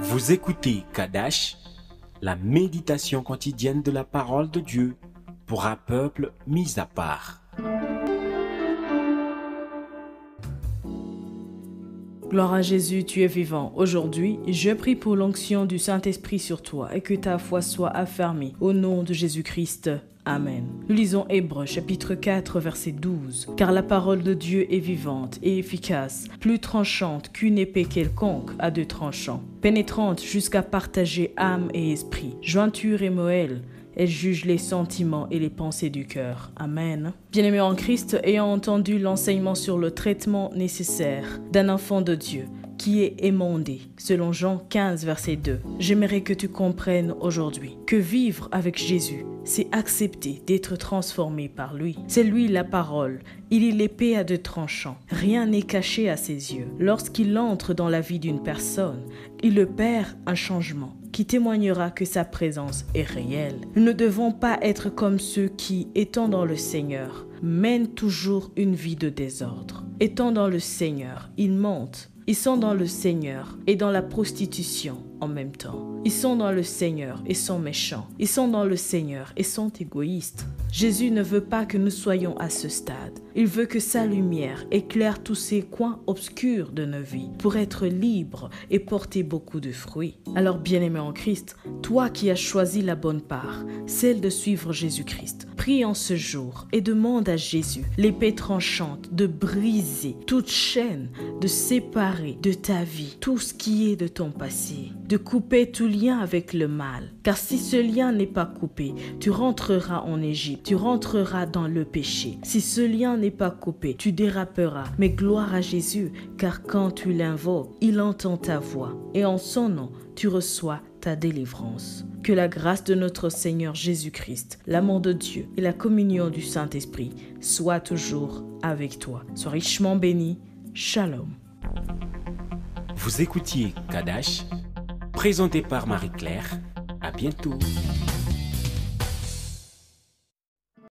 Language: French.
Vous écoutez Kadash, la méditation quotidienne de la parole de Dieu pour un peuple mis à part. Gloire à Jésus, tu es vivant. Aujourd'hui, je prie pour l'onction du Saint-Esprit sur toi et que ta foi soit affermie. Au nom de Jésus-Christ. Amen. Nous lisons Hébreux chapitre 4 verset 12. Car la parole de Dieu est vivante et efficace, plus tranchante qu'une épée quelconque à deux tranchants, pénétrante jusqu'à partager âme et esprit, jointure et moelle. Elle juge les sentiments et les pensées du cœur. Amen. Bien-aimés en Christ, ayant entendu l'enseignement sur le traitement nécessaire d'un enfant de Dieu qui est émondé, selon Jean 15, verset 2, j'aimerais que tu comprennes aujourd'hui que vivre avec Jésus, c'est accepter d'être transformé par lui. C'est lui la parole. Il est l'épée à deux tranchants. Rien n'est caché à ses yeux. Lorsqu'il entre dans la vie d'une personne, il opère un changement qui témoignera que sa présence est réelle. Nous ne devons pas être comme ceux qui, étant dans le Seigneur, mènent toujours une vie de désordre. Étant dans le Seigneur, ils mentent. Ils sont dans le Seigneur et dans la prostitution en même temps. Ils sont dans le Seigneur et sont méchants. Ils sont dans le Seigneur et sont égoïstes. Jésus ne veut pas que nous soyons à ce stade. Il veut que sa lumière éclaire tous ces coins obscurs de nos vies pour être libres et porter beaucoup de fruits. Alors, bien-aimé en Christ, toi qui as choisi la bonne part, celle de suivre Jésus-Christ, prie en ce jour et demande à Jésus, l'épée tranchante, de briser toute chaîne, de séparer de ta vie tout ce qui est de ton passé, de couper tout lien avec le mal. Car si ce lien n'est pas coupé, tu rentreras en Égypte, tu rentreras dans le péché. Si ce lien n'est pas coupé, tu déraperas. Mais gloire à Jésus, car quand tu l'invoques, il entend ta voix. Et en son nom, tu reçois ta délivrance. Que la grâce de notre Seigneur Jésus-Christ, l'amour de Dieu et la communion du Saint-Esprit soient toujours avec toi. Sois richement béni. Shalom. Vous écoutiez Kadash, présenté par Marie-Claire. À bientôt.